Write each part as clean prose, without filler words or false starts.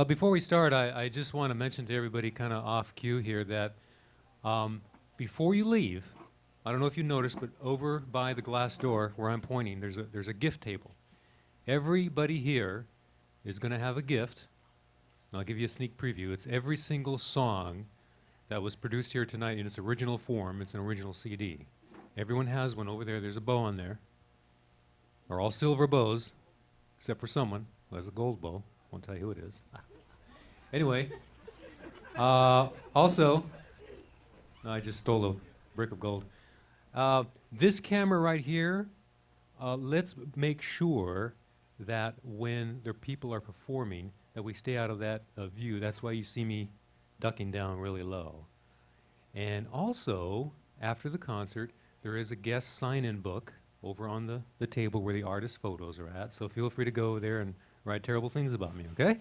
Before we start, I just want to mention to everybody kind of off cue here that before you leave, I don't know if you noticed, but over by the glass door where I'm pointing, there's a gift table. Everybody here is going to have a gift. I'll give you a sneak preview. It's every single song that was produced here tonight in its original form. It's an original CD. Everyone has one over there. There's a bow on there. They're all silver bows, except for someone who has a gold bow. Won't tell you who it is. Anyway, also, no, I just stole a brick of gold. This camera right here, let's make sure that when the people are performing, that we stay out of that view. That's why you see me ducking down really low. And also, after the concert, there is a guest sign-in book over on the table where the artist photos are at. So feel free to go there and write terrible things about me, okay?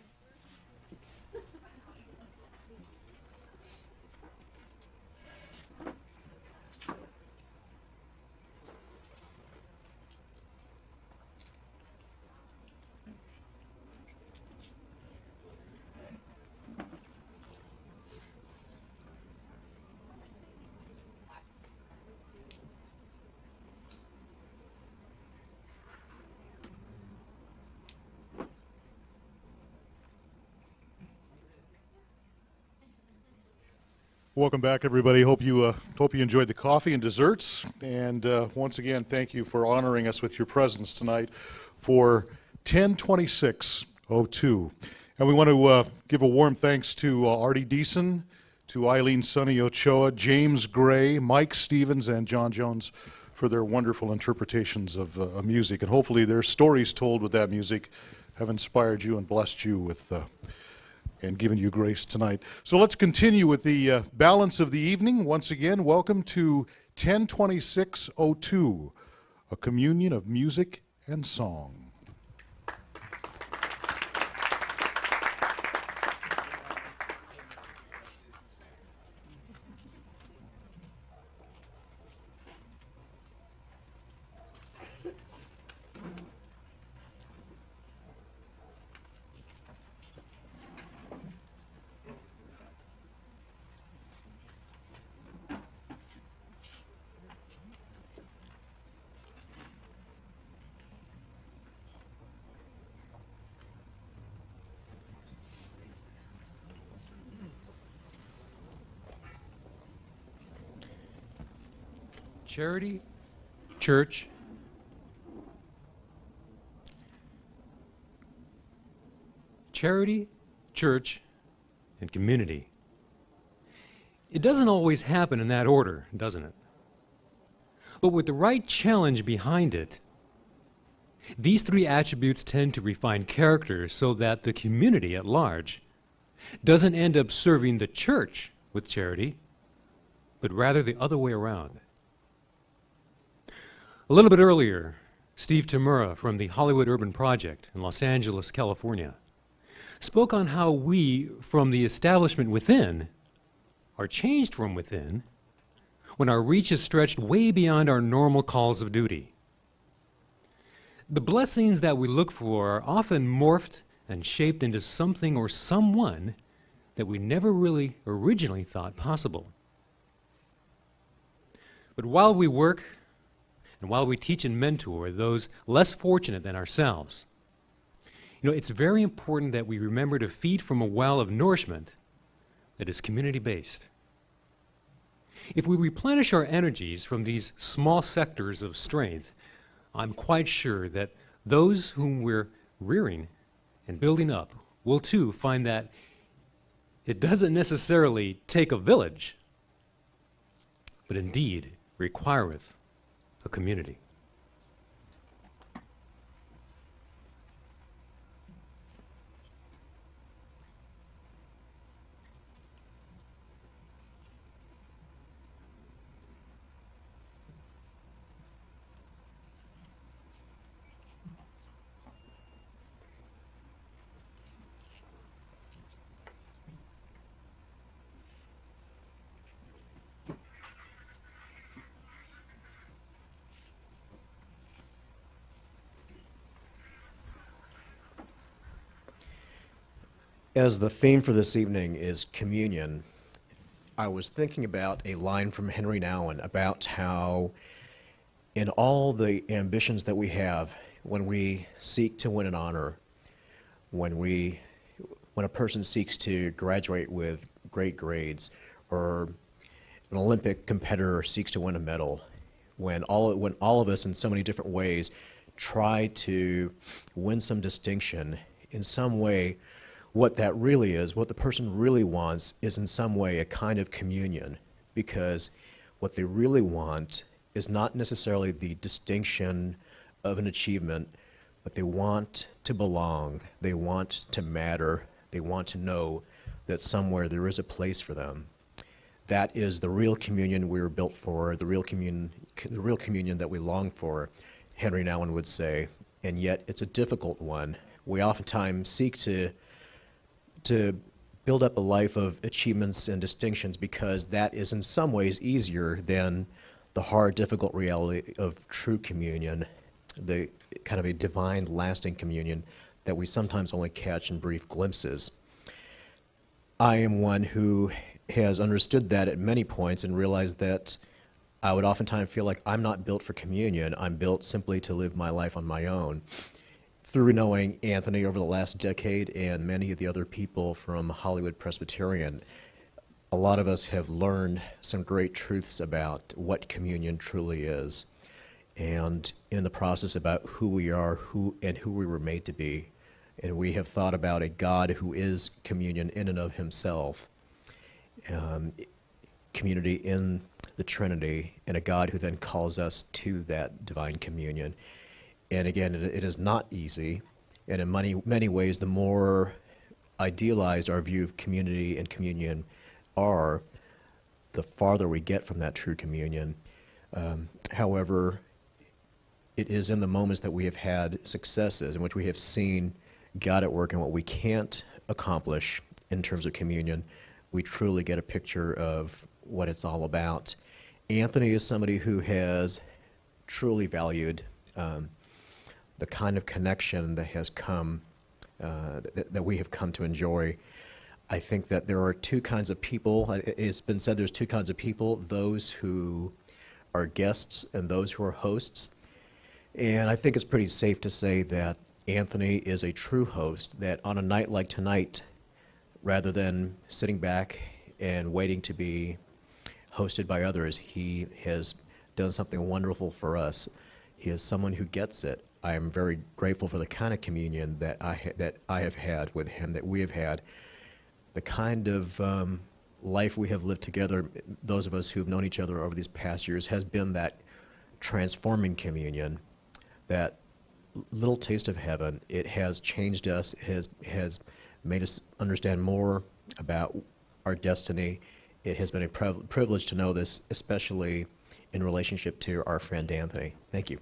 Welcome back, everybody. Hope you enjoyed the coffee and desserts. And once again, thank you for honoring us with your presence tonight for 10/26/02. And we want to give a warm thanks to Artie Deason, to Eileen Sonny Ochoa, James Gray, Mike Stevens, and John Jones for their wonderful interpretations of music. And hopefully their stories told with that music have inspired you and blessed you with and given you grace tonight. So let's continue with the balance of the evening. Once again, welcome to 10/26/02, a communion of music and song. Charity, church, charity, church, and community. It doesn't always happen in that order, doesn't it? But with the right challenge behind it, these three attributes tend to refine character so that the community at large doesn't end up serving the church with charity, but rather the other way around. A little bit earlier, Steve Tamura from the Hollywood Urban Project in Los Angeles, California, spoke on how we, from the establishment within, are changed from within when our reach is stretched way beyond our normal calls of duty. The blessings that we look for are often morphed and shaped into something or someone that we never really originally thought possible. But while we work and while we teach and mentor those less fortunate than ourselves, it's very important that we remember to feed from a well of nourishment that is community-based. If we replenish our energies from these small sectors of strength, I'm quite sure that those whom we're rearing and building up will too find that it doesn't necessarily take a village, but indeed requireth a community. As the theme for this evening is communion, I was thinking about a line from Henry Nouwen about how in all the ambitions that we have, when we seek to win an honor, when a person seeks to graduate with great grades, or an Olympic competitor seeks to win a medal, when all of us in so many different ways try to win some distinction, in some way, what that really is, what the person really wants, is in some way a kind of communion, because what they really want is not necessarily the distinction of an achievement, but they want to belong, they want to matter, they want to know that somewhere there is a place for them. That is the real communion we were built for, the real communion that we long for, Henry Nouwen would say, and yet it's a difficult one. We oftentimes seek to build up a life of achievements and distinctions because that is in some ways easier than the hard, difficult reality of true communion, the kind of a divine, lasting communion that we sometimes only catch in brief glimpses. I am one who has understood that at many points and realized that I would oftentimes feel like I'm not built for communion. I'm built simply to live my life on my own. Through knowing Anthony over the last decade and many of the other people from Hollywood Presbyterian, a lot of us have learned some great truths about what communion truly is, and in the process about who we are, who we were made to be. And we have thought about a God who is communion in and of himself, community in the Trinity, and a God who then calls us to that divine communion. And again, it is not easy, and in many ways, the more idealized our view of community and communion are, the farther we get from that true communion. However, it is in the moments that we have had successes, in which we have seen God at work in what we can't accomplish in terms of communion, we truly get a picture of what it's all about. Anthony is somebody who has truly valued the kind of connection that has come, that we have come to enjoy. I think that there are two kinds of people. It's been said there's two kinds of people, those who are guests and those who are hosts. And I think it's pretty safe to say that Anthony is a true host, that on a night like tonight, rather than sitting back and waiting to be hosted by others, he has done something wonderful for us. He is someone who gets it. I am very grateful for the kind of communion that I have had with him, that we have had, the kind of life we have lived together, those of us who have known each other over these past years, has been that transforming communion, that little taste of heaven. It has changed us. It has made us understand more about our destiny. It has been a privilege to know this, especially in relationship to our friend Anthony. Thank you.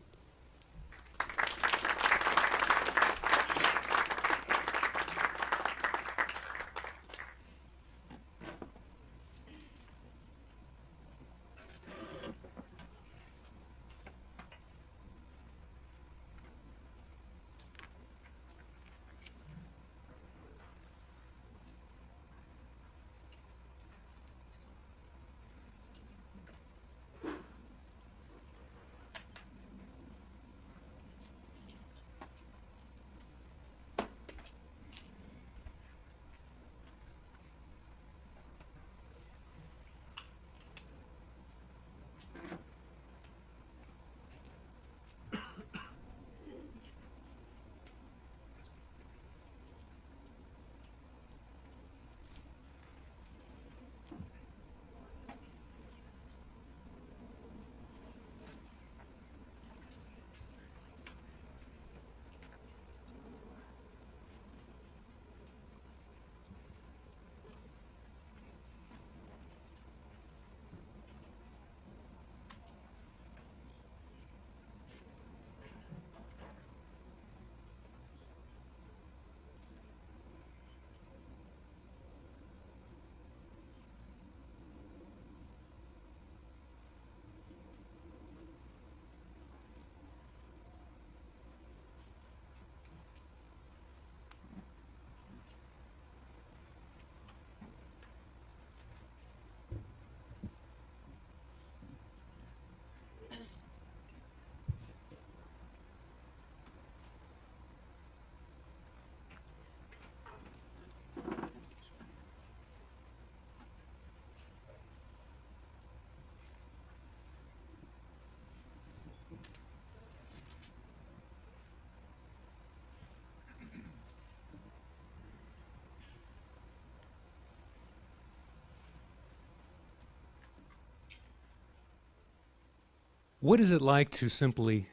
What is it like to simply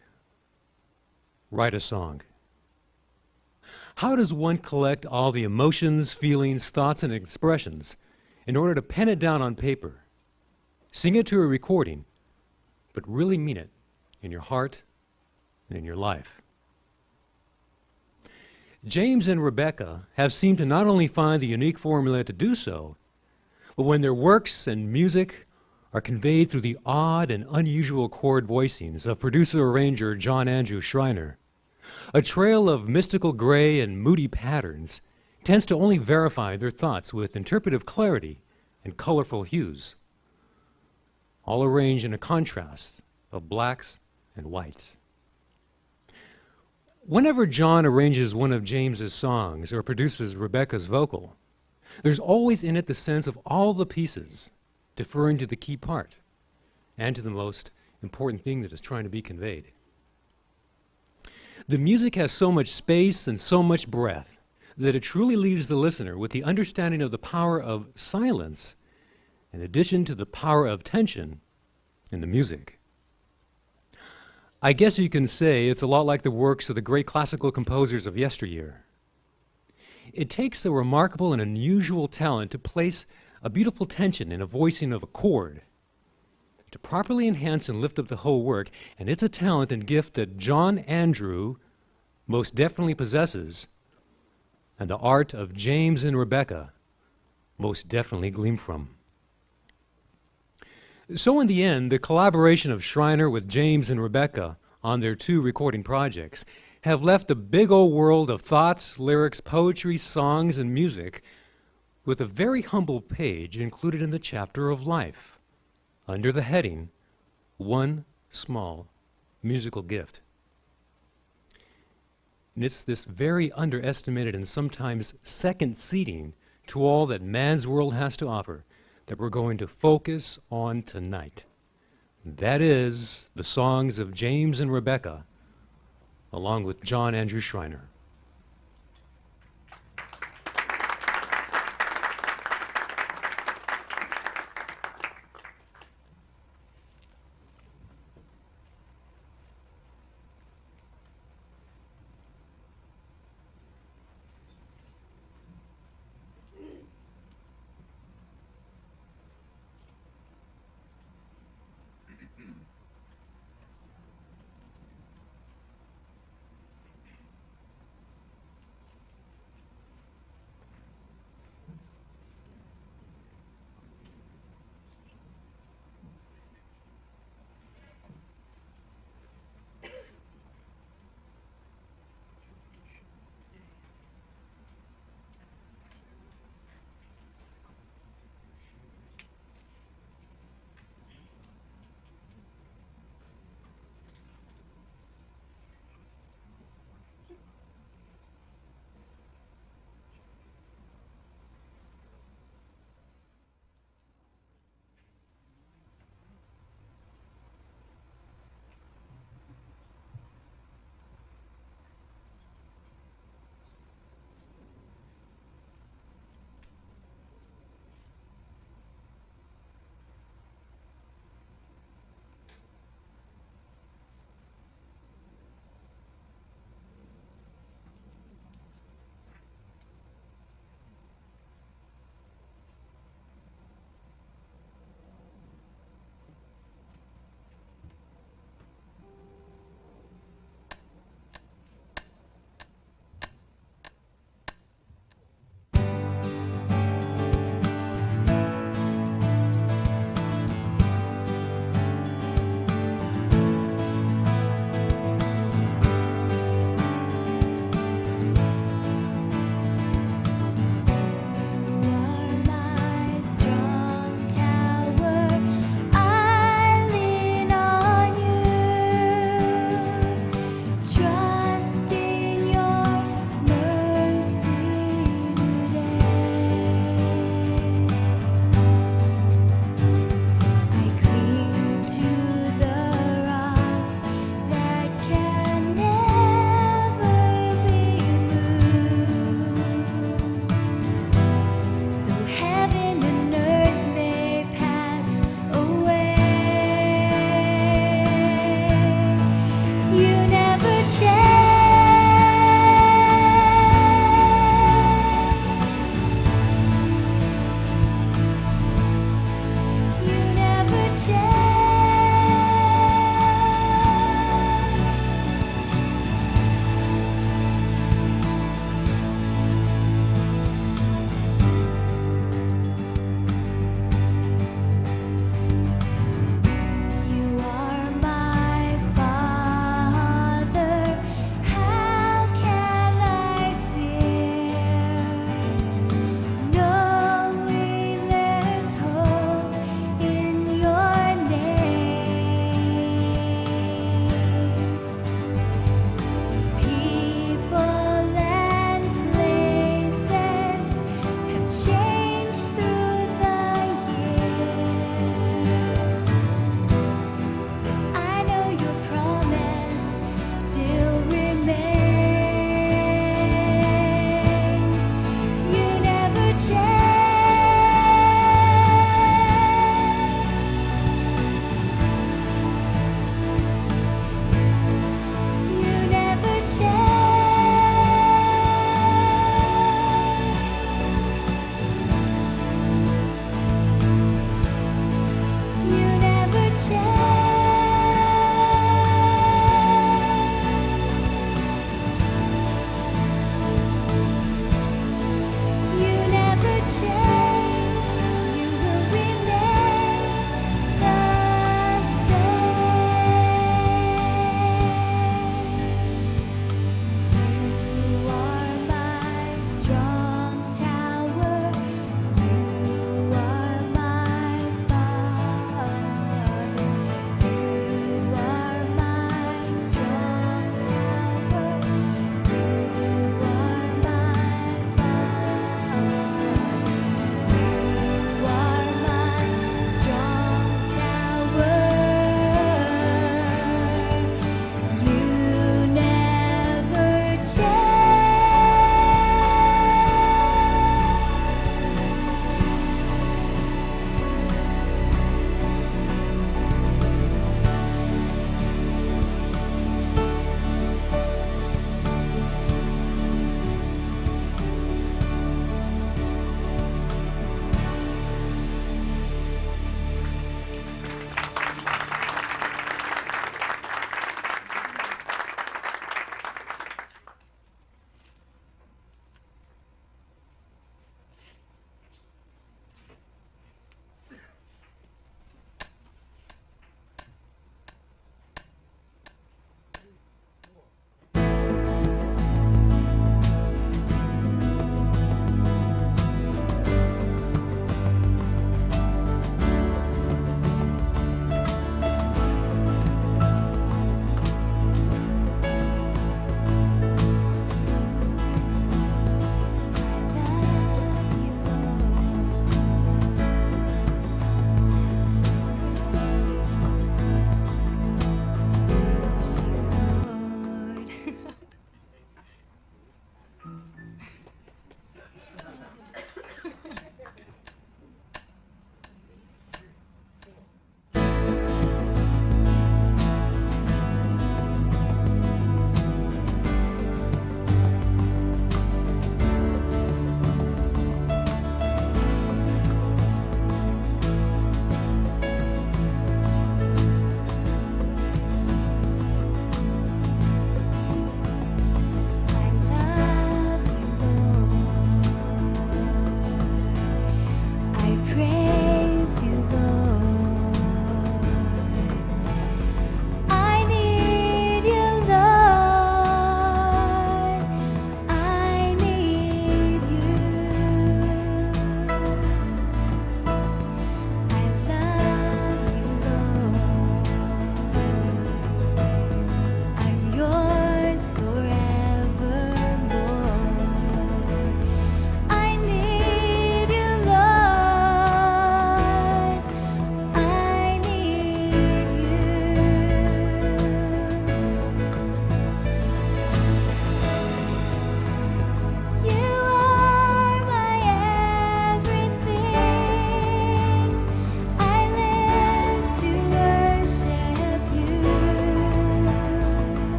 write a song? How does one collect all the emotions, feelings, thoughts, and expressions in order to pen it down on paper, sing it to a recording, but really mean it in your heart and in your life? James and Rebecca have seemed to not only find the unique formula to do so, but when their works and music are conveyed through the odd and unusual chord voicings of producer-arranger John Andrew Schreiner, a trail of mystical gray and moody patterns tends to only verify their thoughts with interpretive clarity and colorful hues, all arranged in a contrast of blacks and whites. Whenever John arranges one of James's songs or produces Rebecca's vocal, there's always in it the sense of all the pieces deferring to the key part and to the most important thing that is trying to be conveyed. The music has so much space and so much breadth that it truly leaves the listener with the understanding of the power of silence in addition to the power of tension in the music. I guess you can say it's a lot like the works of the great classical composers of yesteryear. It takes a remarkable and unusual talent to place a beautiful tension in a voicing of a chord, to properly enhance and lift up the whole work, and it's a talent and gift that John Andrew most definitely possesses, and the art of James and Rebecca most definitely gleam from. So in the end, the collaboration of Schreiner with James and Rebecca on their two recording projects have left a big old world of thoughts, lyrics, poetry, songs, and music with a very humble page included in the chapter of life under the heading, One Small Musical Gift. And it's this very underestimated and sometimes second seating to all that man's world has to offer that we're going to focus on tonight. That is the songs of James and Rebecca, along with John Andrew Schreiner.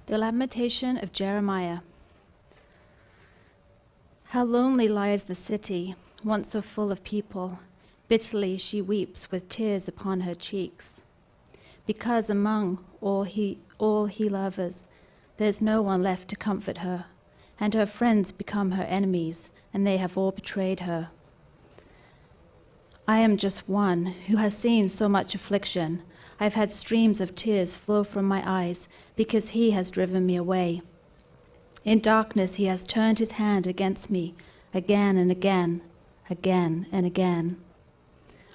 The Lamentation of Jeremiah. How lonely lies the city, once so full of people. Bitterly she weeps with tears upon her cheeks. Because among all he lovers, there's no one left to comfort her, and her friends become her enemies, and they have all betrayed her. I am just one who has seen so much affliction. I've had streams of tears flow from my eyes because he has driven me away. In darkness he has turned his hand against me again and again, again and again.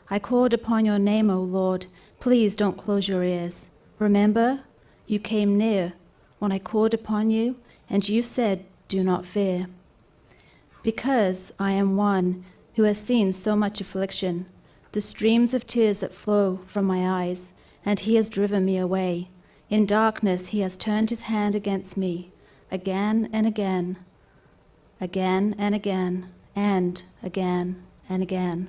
I called upon your name, O Lord. Please don't close your ears. Remember, you came near when I called upon you, and you said, do not fear. Because I am one who has seen so much affliction, the streams of tears that flow from my eyes, and he has driven me away. In darkness he has turned his hand against me, again and again, again and again, and again and again.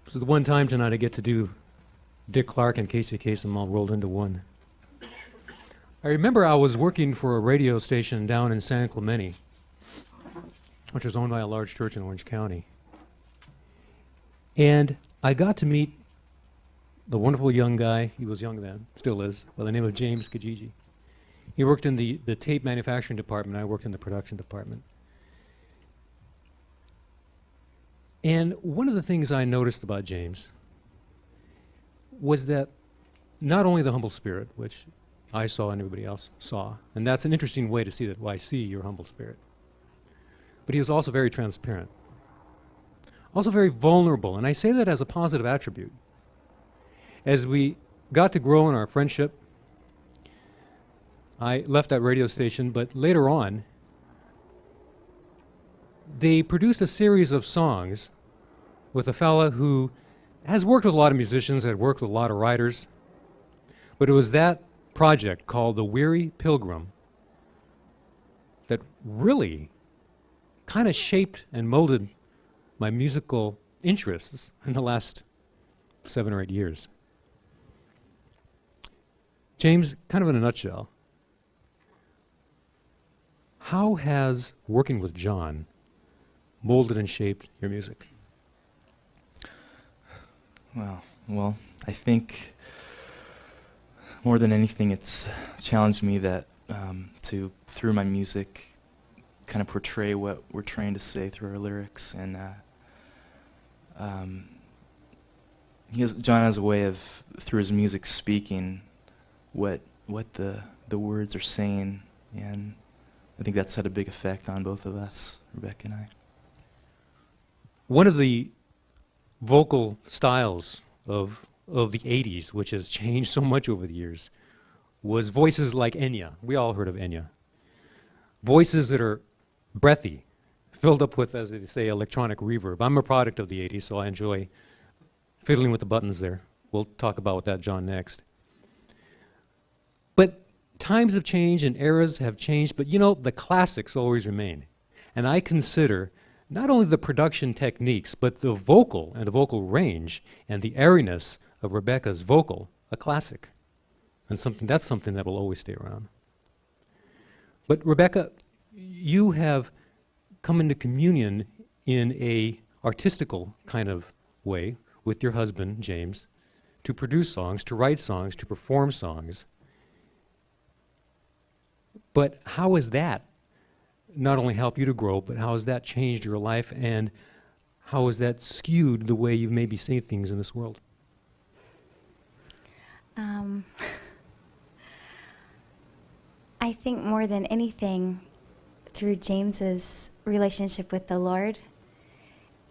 This is the one time tonight I get to do Dick Clark and Casey Kasem all rolled into one. I remember I was working for a radio station down in San Clemente, which was owned by a large church in Orange County. And I got to meet the wonderful young guy, he was young then, still is, by the name of James Kijiji. He worked in the tape manufacturing department, I worked in the production department. And one of the things I noticed about James was that not only the humble spirit, which I saw and everybody else saw, and that's an interesting way to see that, well, I see your humble spirit, but he was also very transparent, also very vulnerable, and I say that as a positive attribute. As we got to grow in our friendship, I left that radio station, but later on, they produced a series of songs with a fella who has worked with a lot of musicians, had worked with a lot of writers, but it was that project called The Weary Pilgrim that really kind of shaped and molded my musical interests in the last 7 or 8 years. James, kind of in a nutshell, how has working with John molded and shaped your music? Well, I think more than anything, it's challenged me that to, through my music, kind of portray what we're trying to say through our lyrics. And John has a way of, through his music, speaking what the words are saying, and I think that's had a big effect on both of us, Rebecca and I. One of the vocal styles of the 80s, which has changed so much over the years, was voices like Enya. We all heard of Enya. voices that are breathy, filled up with, as they say, electronic reverb. I'm a product of the 80s, so I enjoy fiddling with the buttons there. We'll talk about that, John, next. But times have changed and eras have changed, but you know, the classics always remain. And I consider not only the production techniques, but the vocal and the vocal range and the airiness of Rebecca's vocal a classic. And that's something that will always stay around. But Rebecca, you have come into communion in a artistical kind of way with your husband, James, to produce songs, to write songs, to perform songs. But how has that not only helped you to grow, but how has that changed your life, and how has that skewed the way you maybe see things in this world? I think more than anything, through James's relationship with the Lord,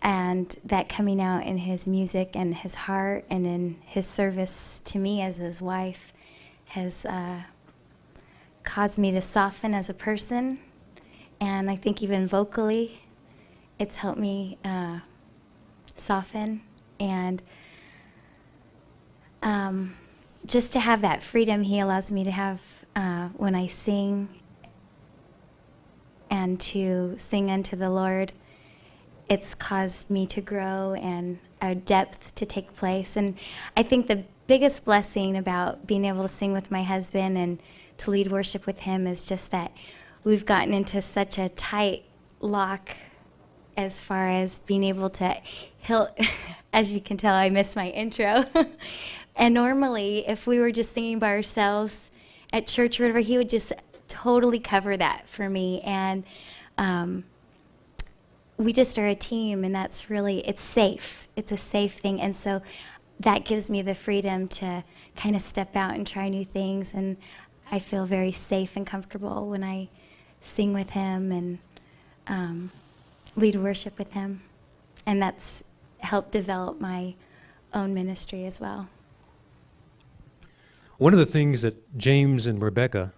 and that coming out in his music and his heart and in his service to me as his wife, has caused me to soften as a person. And I think even vocally, it's helped me soften. And just to have that freedom he allows me to have when I sing, and to sing unto the Lord, it's caused me to grow and a depth to take place. And I think the biggest blessing about being able to sing with my husband and to lead worship with him is just that we've gotten into such a tight lock as far as being able to, as you can tell, I missed my intro. And normally, if we were just singing by ourselves at church or whatever, he would just totally cover that for me. And we just are a team, and that's really, it's safe. It's a safe thing. And so that gives me the freedom to kind of step out and try new things. And I feel very safe and comfortable when I sing with him and lead worship with him. And that's helped develop my own ministry as well. One of the things that James and Rebecca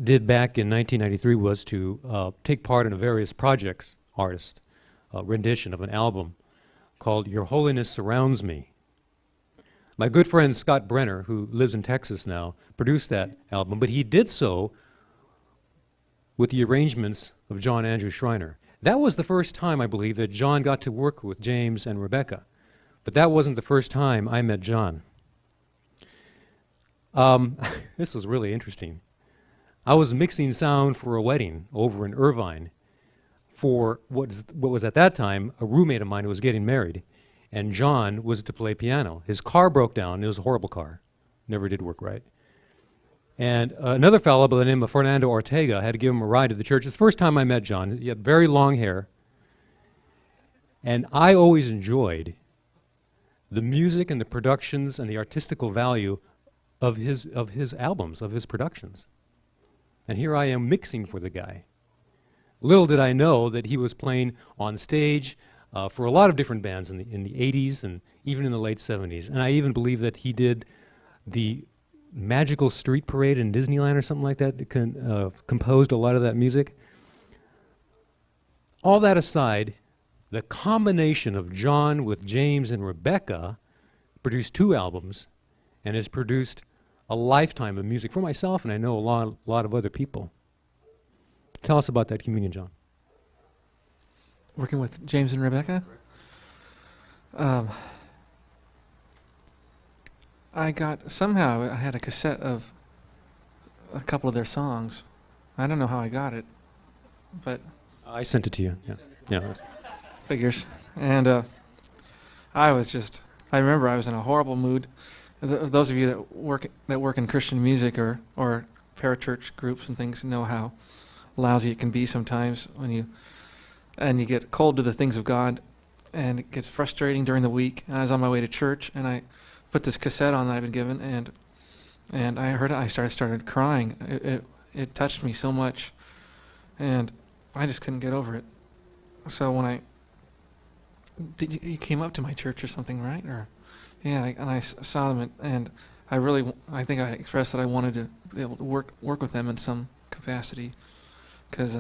did back in 1993 was to take part in a various projects, artist rendition of an album called Your Holiness Surrounds Me. My good friend Scott Brenner, who lives in Texas now, produced that album, but he did so with the arrangements of John Andrew Schreiner. That was the first time, I believe, that John got to work with James and Rebecca. But that wasn't the first time I met John. This was really interesting. I was mixing sound for a wedding over in Irvine for what was at that time a roommate of mine who was getting married, and John was to play piano. His car broke down. It was a horrible car. Never did work right. And another fellow by the name of Fernando Ortega had to give him a ride to the church. It's the first time I met John. He had very long hair. And I always enjoyed the music and the productions and the artistical value of his albums, of his productions. And here I am mixing for the guy. Little did I know that he was playing on stage for a lot of different bands in the 80s and even in the late 70s. And I even believe that he did the Magical Street Parade in Disneyland or something like that, composed a lot of that music. All that aside, the combination of John with James and Rebecca produced 2 albums and has produced a lifetime of music for myself, and I know a lot of other people. Tell us about that communion, John. Working with James and Rebecca? I had a cassette of a couple of their songs. I don't know how I got it, but I sent it to you. Yeah. figures. And I remember I was in a horrible mood. Those of you that work in Christian music or parachurch groups and things know how lousy it can be sometimes when you get cold to the things of God, and it gets frustrating during the week. And I was on my way to church, and I put this cassette on that I'd been given, and I heard it. I started crying. It touched me so much, and I just couldn't get over it. So when you came up to my church or something, right? And I saw them, and I think I expressed that I wanted to be able to work with them in some capacity. because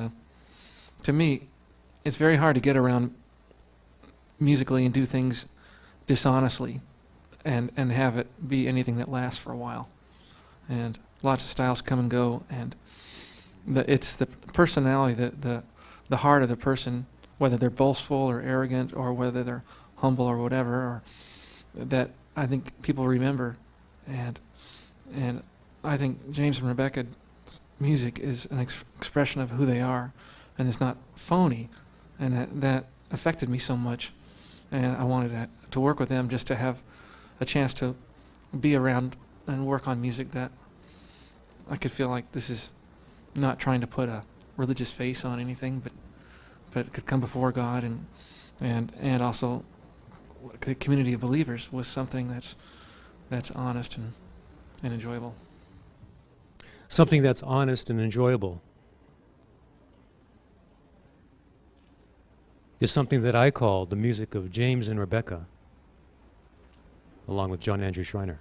to me, it's very hard to get around musically and do things dishonestly and have it be anything that lasts for a while. And lots of styles come and go, and it's the personality, the heart of the person, whether they're boastful or arrogant or whether they're humble or whatever, or that I think people remember. And I think James and Rebecca's music is an expression of who they are, and it's not phony, and that affected me so much. And I wanted to work with them just to have a chance to be around and work on music that I could feel like this is not trying to put a religious face on anything, but it could come before God and also the community of believers with something that's honest and enjoyable. Something that's honest and enjoyable is something that I call the music of James and Rebecca, along with John Andrew Schreiner.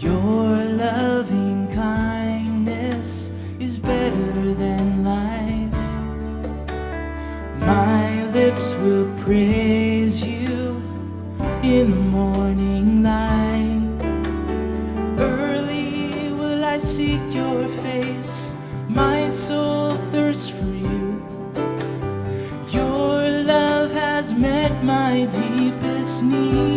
Your loving kindness is better than life. My lips will praise you in the morning light. Early will I seek your face, my soul thirsts for you. Your love has met my deepest need.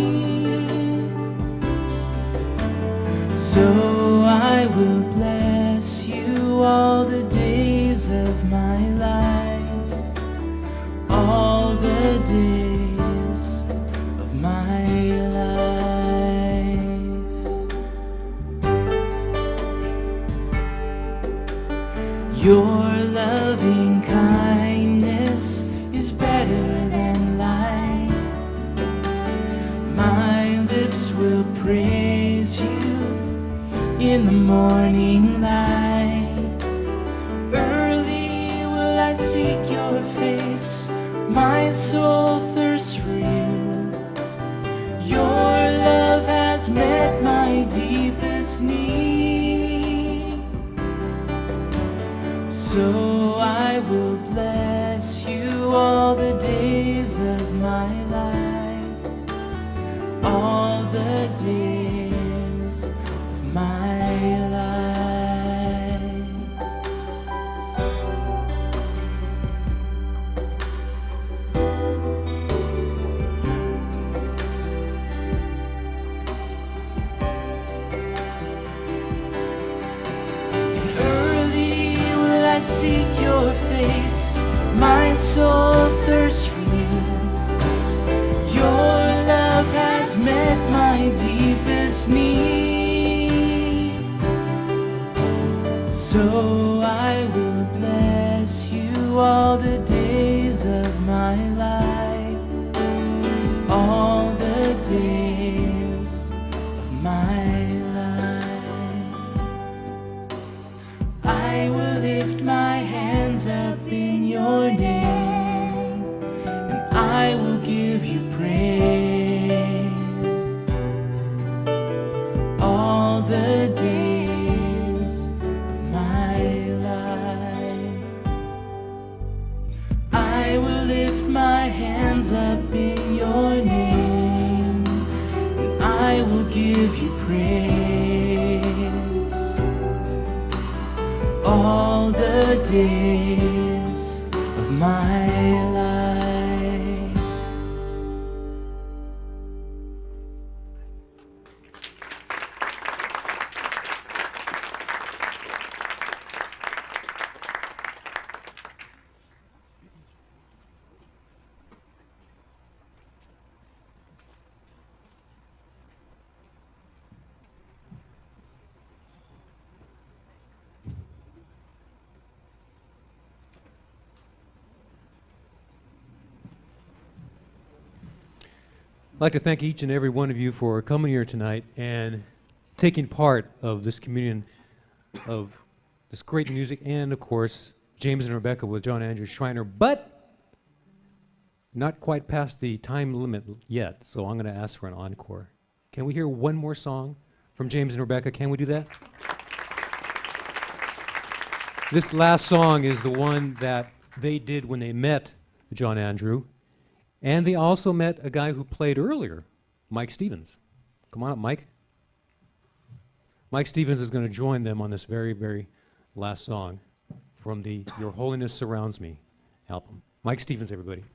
So I will bless you all the days of my life, all the days of my life. Your loving kindness is better than life. My lips will praise you in the morning light. Early will I seek your face, my soul thirsts for you. Your love has met my deepest need. So I will bless you all the days of my life, all the days of my life. And early will I seek your face, my soul thirsts for you. Your love has met my deepest need. So I will bless you all the days of my life, all the days of my life. I will lift my hands up in your name, and I will give you praise all the days of my life. I will lift my hands up in your name, and I will give you praise all the days of my life. I'd like to thank each and every one of you for coming here tonight and taking part of this communion of this great music and, of course, James and Rebecca with John Andrew Schreiner, but not quite past the time limit yet, so I'm going to ask for an encore. Can we hear one more song from James and Rebecca? Can we do that? This last song is the one that they did when they met John Andrew. And they also met a guy who played earlier, Mike Stevens. Come on up, Mike. Mike Stevens is going to join them on this very, very last song from the Your Holiness Surrounds Me album. Mike Stevens, everybody.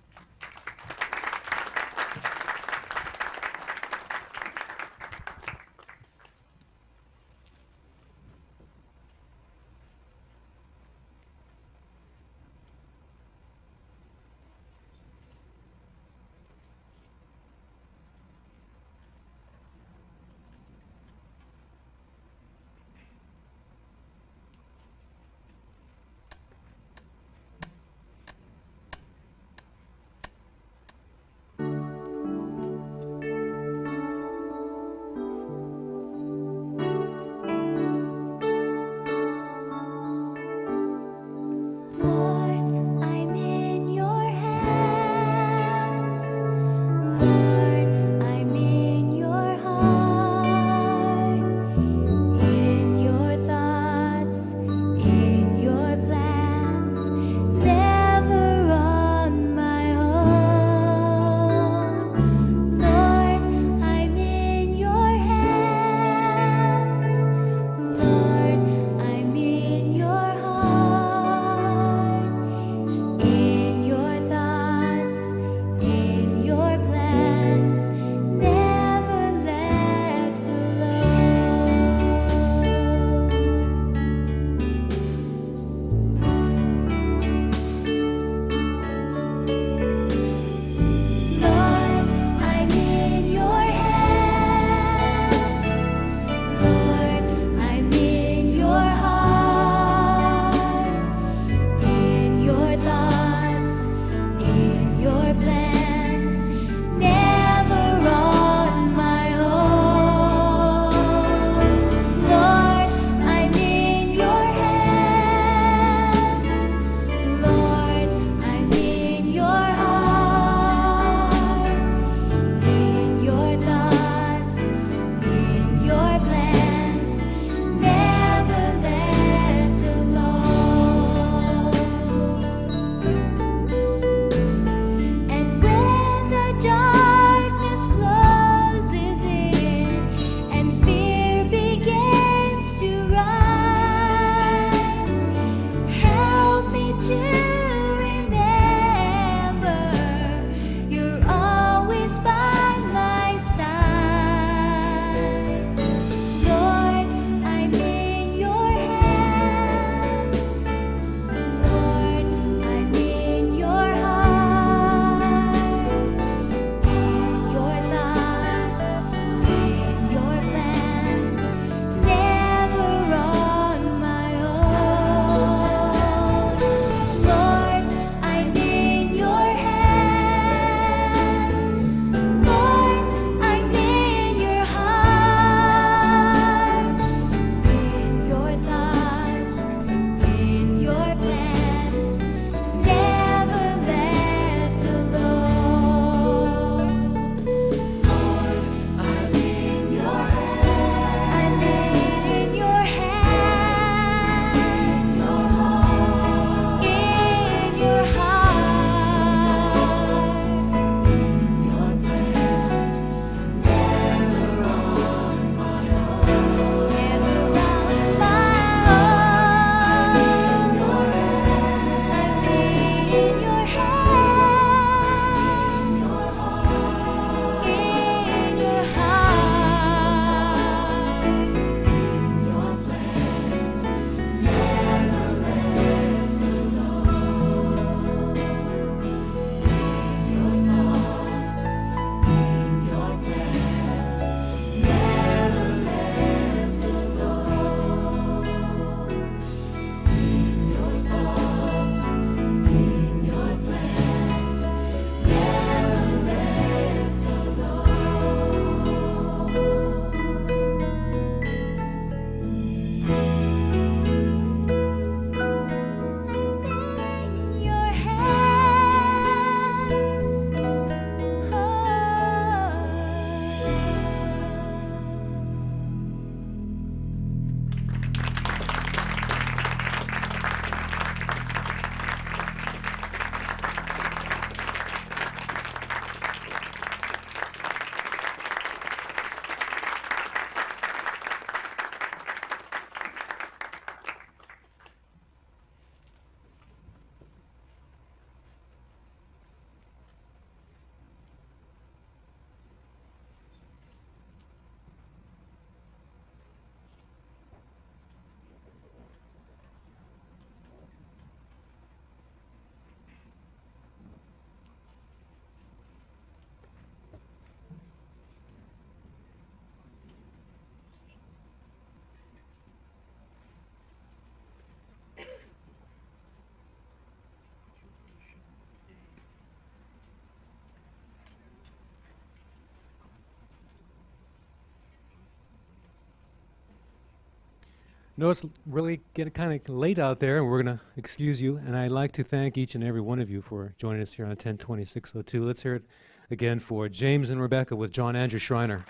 No, it's really getting kind of late out there, and we're going to excuse you. And I'd like to thank each and every one of you for joining us here on 102602. Let's hear it again for James and Rebecca with John Andrew Schreiner.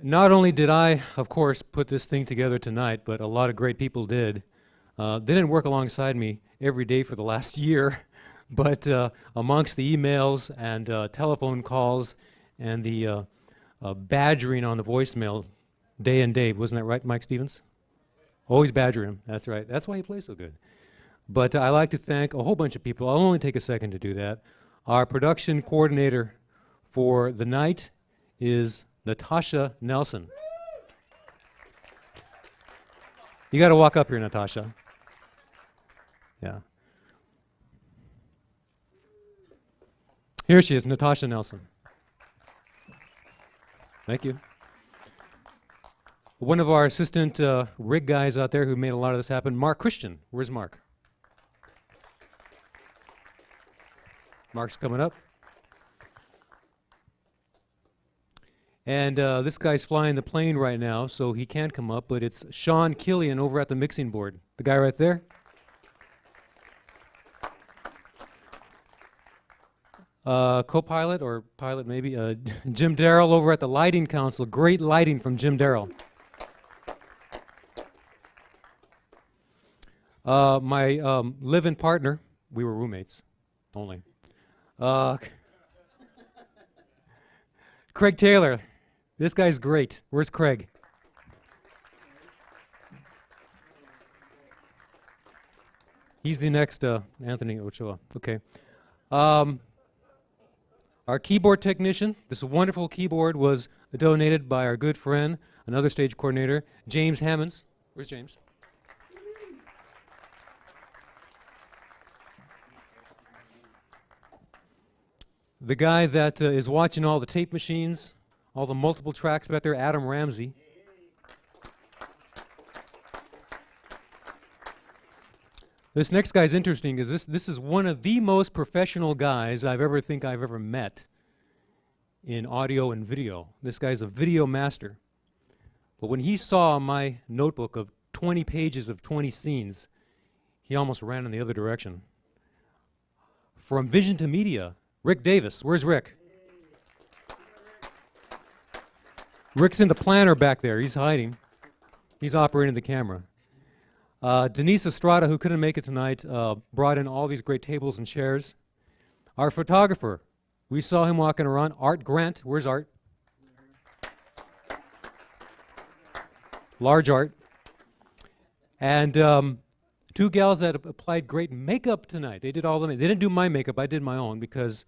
Not only did I, of course, put this thing together tonight, but a lot of great people did. They didn't work alongside me every day for the last year, but amongst the emails and telephone calls and the badgering on the voicemail day and day, wasn't that right, Mike Stevens? Always badgering him, that's right. That's why he plays so good. But I'd like to thank a whole bunch of people. I'll only take a second to do that. Our production coordinator for the night is Natasha Nelson. You got to walk up here, Natasha. Yeah. Here she is, Natasha Nelson. Thank you. One of our assistant rig guys out there who made a lot of this happen, Mark Christian. Where's Mark? Mark's coming up. And this guy's flying the plane right now, so he can't come up, but it's Sean Killian over at the mixing board. The guy right there. Co-pilot, or pilot maybe, Jim Darrell over at the Lighting Council. Great lighting from Jim Darrell. My live-in partner, we were roommates only. Craig Taylor. This guy's great. Where's Craig? He's the next Anthony Ochoa. Okay. Our keyboard technician, this wonderful keyboard was donated by our good friend, another stage coordinator, James Hammonds. Where's James? The guy that is watching all the tape machines, all the multiple tracks back there, Adam Ramsey. This next guy's interesting because this is one of the most professional guys I've ever met in audio and video. This guy's a video master. But when he saw my notebook of 20 pages of 20 scenes, he almost ran in the other direction. From Vision to Media, Rick Davis. Where's Rick? Rick's in the planner back there. He's hiding. He's operating the camera. Denise Estrada, who couldn't make it tonight, brought in all these great tables and chairs. Our photographer, we saw him walking around. Art Grant. Where's Art? Large Art. And two gals that applied great makeup tonight. They did all the They didn't do my makeup. I did my own because,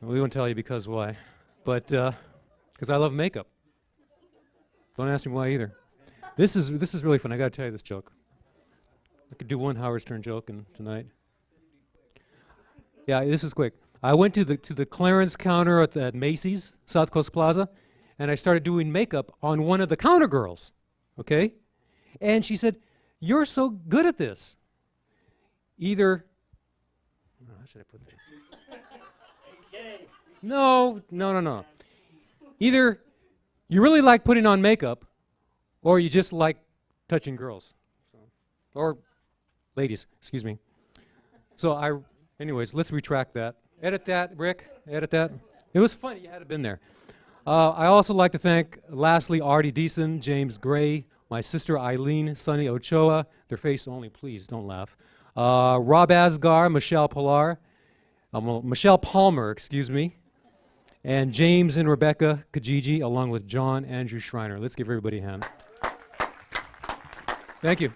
we won't tell you because why. But because I love makeup. Don't ask me why either. This is really fun. I got to tell you this joke. I could do one Howard Stern joke tonight. Yeah, this is quick. I went to the clearance counter at Macy's, South Coast Plaza, and I started doing makeup on one of the counter girls. Okay? And she said, "You're so good at this. Either..." How should I put this? No. Either you really like putting on makeup, or you just like touching girls. Or ladies, excuse me. So anyways, let's retract that. Edit that, Rick, edit that. It was funny, you had to been there. I also like to thank, lastly, Artie Deason, James Gray, my sister Eileen, Sonny Ochoa, their face only, please, don't laugh. Rob Asgar, Michelle Palmer, excuse me, and James and Rebecca Kijiji, along with John Andrew Schreiner. Let's give everybody a hand. Thank you.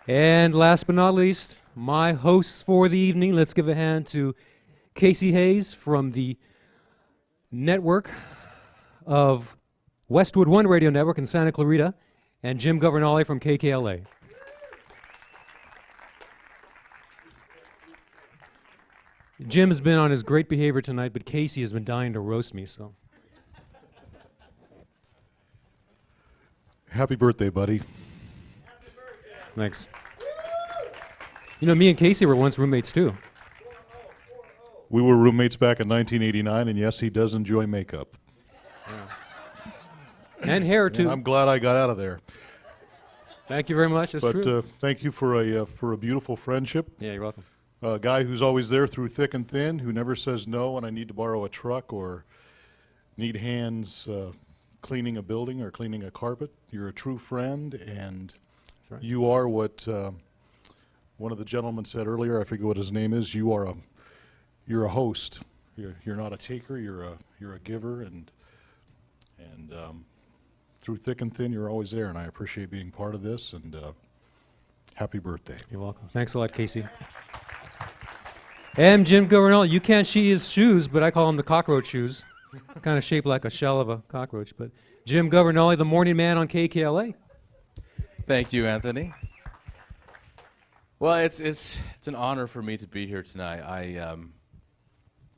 And last but not least, my hosts for the evening. Let's give a hand to Casey Hayes from the network of Westwood One Radio Network in Santa Clarita, and Jim Governale from KKLA. Jim's been on his great behavior tonight, but Casey has been dying to roast me, so. Happy birthday, buddy. Thanks. You know, me and Casey were once roommates too. We were roommates back in 1989, and yes, he does enjoy makeup. And hair, too. And I'm glad I got out of there. Thank you very much. That's But true. thank you for a beautiful friendship. Yeah, you're welcome. A guy who's always there through thick and thin, who never says no when I need to borrow a truck or need hands cleaning a building or cleaning a carpet. You're a true friend, and right. you are what one of the gentlemen said earlier. I forget what his name is. You're a host. You're not a taker. You're a giver, and through thick and thin, you're always there. And I appreciate being part of this. And happy birthday. You're welcome. Thanks a lot, Casey. And Jim Governal, you can't see his shoes, but I call them the cockroach shoes. Kind of shaped like a shell of a cockroach. But Jim Governale, the morning man on KKLA. Thank you, Anthony. Well, it's an honor for me to be here tonight.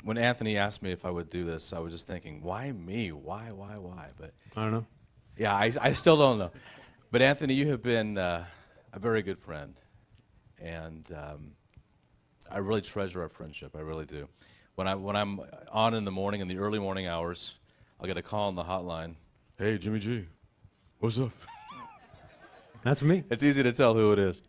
When Anthony asked me if I would do this, I was just thinking, why me? Why? But I don't know. yeah, I still don't know. But Anthony, you have been a very good friend, and I really treasure our friendship. I really do. When I'm on in the morning, in the early morning hours, I'll get a call on the hotline. Hey, Jimmy G, what's up? That's me. It's easy to tell who it is.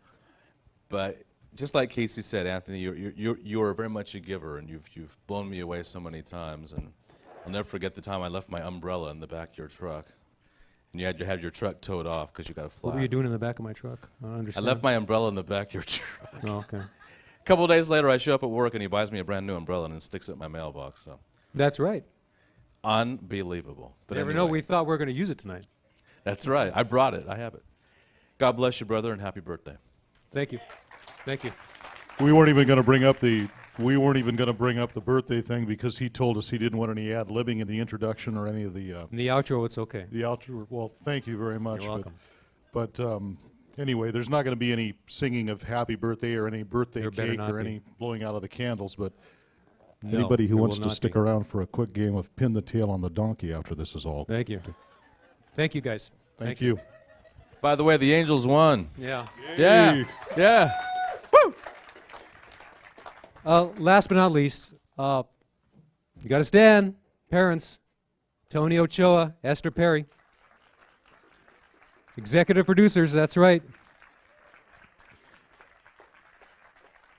But just like Casey said, Anthony, you're very much a giver, and you've blown me away so many times. And I'll never forget the time I left my umbrella in the back of your truck, and you had to have your truck towed off because you got a flat. What were you doing in the back of my truck? I don't I understand. left my umbrella in the back of your truck. Oh, okay. A couple of days later, I show up at work, and he buys me a brand new umbrella and sticks it in my mailbox. So That's right. unbelievable. But Never anyway, know. We thought we were going to use it tonight. that's right. I brought it. I have it. God bless you, brother, and happy birthday. Thank you. Thank you. We weren't even going to bring up the birthday thing because he told us he didn't want any ad-libbing in the introduction or any of the In the outro, it's okay. outro. Well, thank you very much. You're welcome. But anyway, there's not going to be any singing of happy birthday or any birthday There better cake not or be. any blowing out of the candles. But No, anybody who there wants will to not stick be. around for a quick game of pin the tail on the donkey after this is all. Thank you. Thank you, guys. Thank you. By the way, the Angels won. Yeah. Yeah. Hey. Yeah. Last but not least, you got to stand. Parents, Tony Ochoa, Esther Perry. Executive producers, that's right.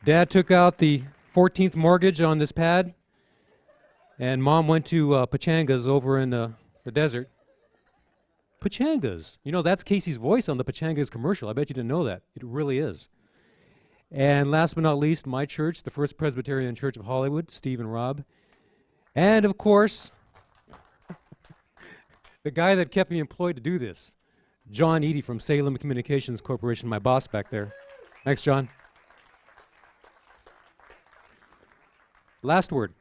Dad took out the 14th mortgage on this pad, and Mom went to Pachangas over in the desert. Pachangas. You know, that's Casey's voice on the Pachangas commercial. I bet you didn't know that. It really is. And last but not least, my church, the First Presbyterian Church of Hollywood, Steve and Rob. And, of course, the guy that kept me employed to do this, John Eady from Salem Communications Corporation, my boss back there. Thanks, John. Last word.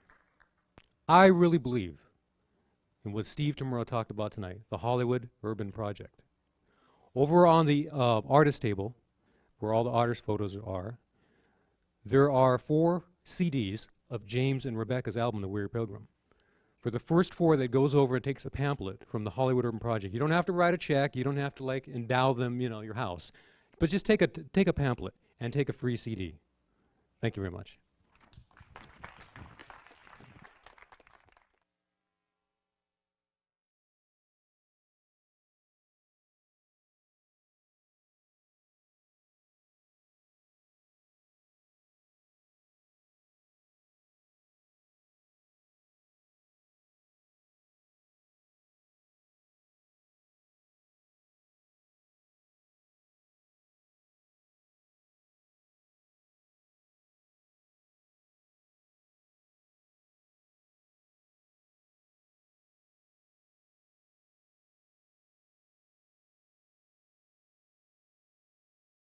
I really believe in what Steve Tomorrow talked about tonight, the Hollywood Urban Project. Over on the artist table, where all the artist photos are, there are 4 CDs of James and Rebecca's album, The Weary Pilgrim. For the first 4 that goes over and takes a pamphlet from the Hollywood Urban Project. You don't have to write a check. You don't have to endow them, your house. But just take a pamphlet and take a free CD. Thank you very much.